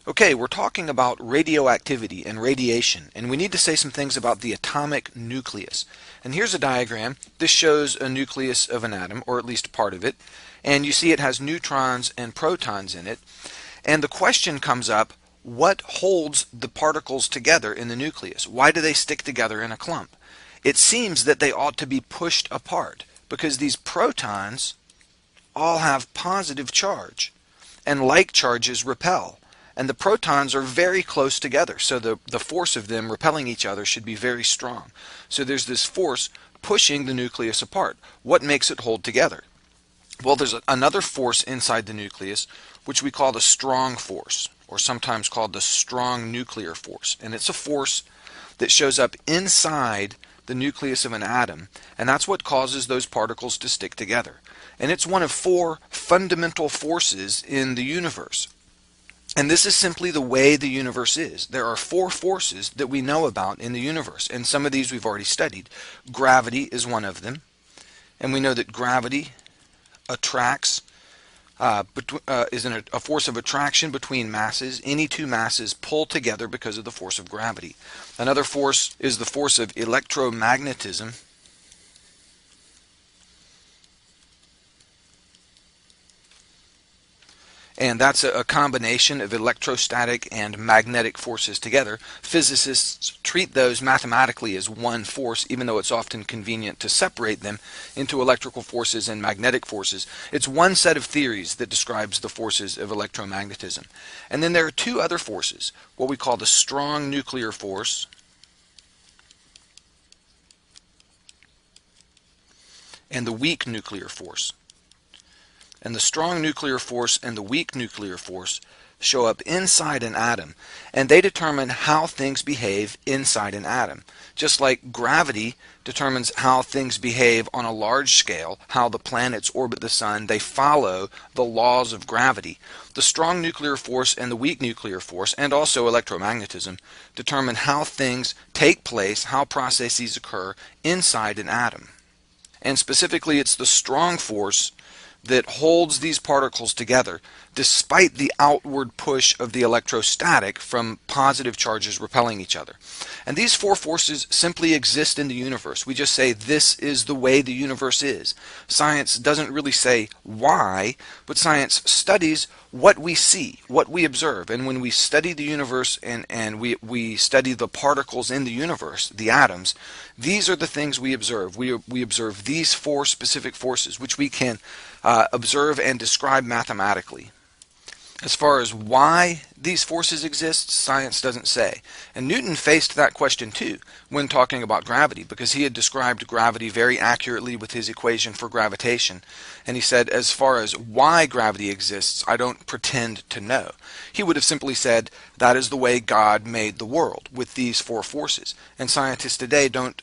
Okay, we're talking about radioactivity and radiation, and we need to say some things about the atomic nucleus. And here's a diagram. This shows a nucleus of an atom, or at least part of it, and you see it has neutrons and protons in it. And the question comes up, what holds the particles together in the nucleus? Why do they stick together in a clump? It seems that they ought to be pushed apart, because these protons all have positive charge, and like charges repel. And the protons are very close together, so the force of them repelling each other should be very strong. So there's this force pushing the nucleus apart. What makes it hold together? Well, there's another force inside the nucleus, which we call the strong force, or sometimes called the strong nuclear force. And it's a force that shows up inside the nucleus of an atom, and that's what causes those particles to stick together. And it's one of four fundamental forces in the universe. And this is simply the way the universe is. There are four forces that we know about in the universe, and some of these we've already studied. Gravity is one of them, and we know that gravity attracts, is a force of attraction between masses. Any two masses pull together because of the force of gravity. Another force is the force of electromagnetism. And that's a combination of electrostatic and magnetic forces together. Physicists treat those mathematically as one force, even though it's often convenient to separate them into electrical forces and magnetic forces. It's one set of theories that describes the forces of electromagnetism. And then there are two other forces, what we call the strong nuclear force and the weak nuclear force. And the strong nuclear force and the weak nuclear force show up inside an atom, and they determine how things behave inside an atom. Just like gravity determines how things behave on a large scale, how the planets orbit the sun, they follow the laws of gravity. The strong nuclear force and the weak nuclear force, and also electromagnetism, determine how things take place, how processes occur inside an atom. And specifically, it's the strong force that holds these particles together despite the outward push of the electrostatic from positive charges repelling each other. And these four forces simply exist in the universe. We just say this is the way the universe is. Science doesn't really say why, but science studies what we see, what we observe. And when we study the universe and we study the particles in the universe, the atoms, these are the things we observe. We observe these four specific forces, which we can observe and describe mathematically. As far as why these forces exist, science doesn't say. And Newton faced that question too when talking about gravity, because he had described gravity very accurately with his equation for gravitation. And he said, as far as why gravity exists, I don't pretend to know. He would have simply said, that is the way God made the world, with these four forces. And scientists today don't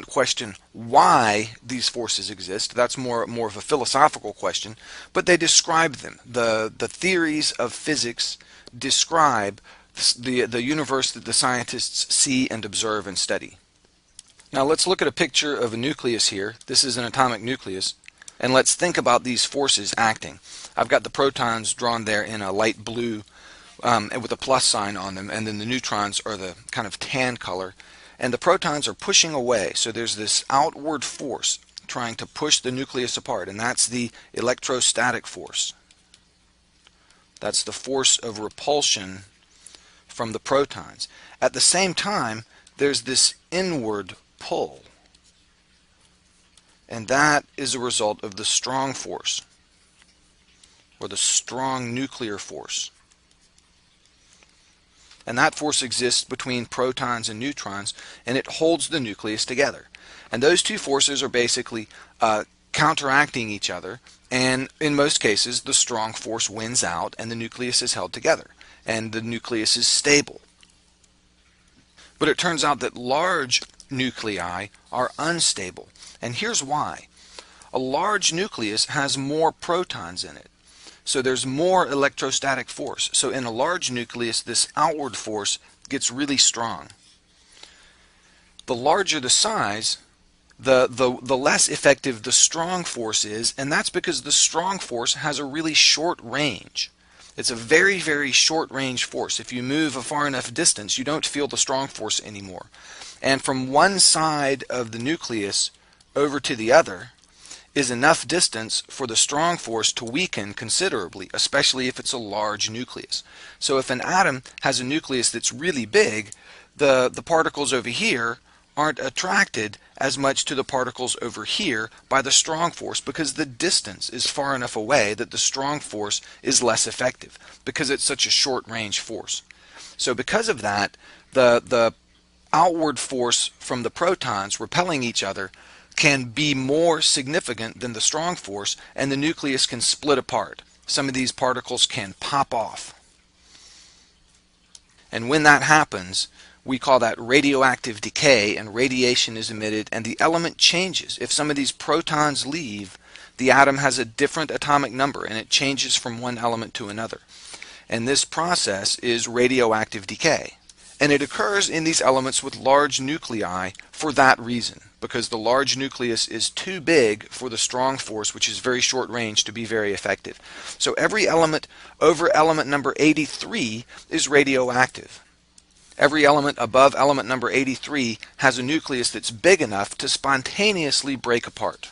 question why these forces exist. That's more of a philosophical question, but they describe them. The theories of physics describe the universe that the scientists see and observe and study. Now let's look at a picture of a nucleus here. This is an atomic nucleus, and let's think about these forces acting. I've got the protons drawn there in a light blue and with a plus sign on them, and then the neutrons are the kind of tan color. And the protons are pushing away, so there's this outward force trying to push the nucleus apart, and that's the electrostatic force. That's the force of repulsion from the protons. At the same time, there's this inward pull, and that is a result of the strong force, or the strong nuclear force. And that force exists between protons and neutrons, and it holds the nucleus together. And those two forces are basically counteracting each other, and in most cases the strong force wins out and the nucleus is held together, and the nucleus is stable. But it turns out that large nuclei are unstable, and here's why. A large nucleus has more protons in it. So there's more electrostatic force. So in a large nucleus, this outward force gets really strong. The larger the size, the less effective the strong force is, and that's because the strong force has a really short range. It's a very, very short range force. If you move a far enough distance, you don't feel the strong force anymore. And from one side of the nucleus over to the other is enough distance for the strong force to weaken considerably, especially if it's a large nucleus. So if an atom has a nucleus that's really big, the particles over here aren't attracted as much to the particles over here by the strong force, because the distance is far enough away that the strong force is less effective because it's such a short range force. So because of that, the outward force from the protons repelling each other can be more significant than the strong force, and the nucleus can split apart. Some of these particles can pop off. And when that happens, we call that radioactive decay, and radiation is emitted and the element changes. If some of these protons leave, the atom has a different atomic number and it changes from one element to another. And this process is radioactive decay. And it occurs in these elements with large nuclei for that reason, because the large nucleus is too big for the strong force, which is very short range, to be very effective. So every element over element number 83 is radioactive. Every element above element number 83 has a nucleus that's big enough to spontaneously break apart.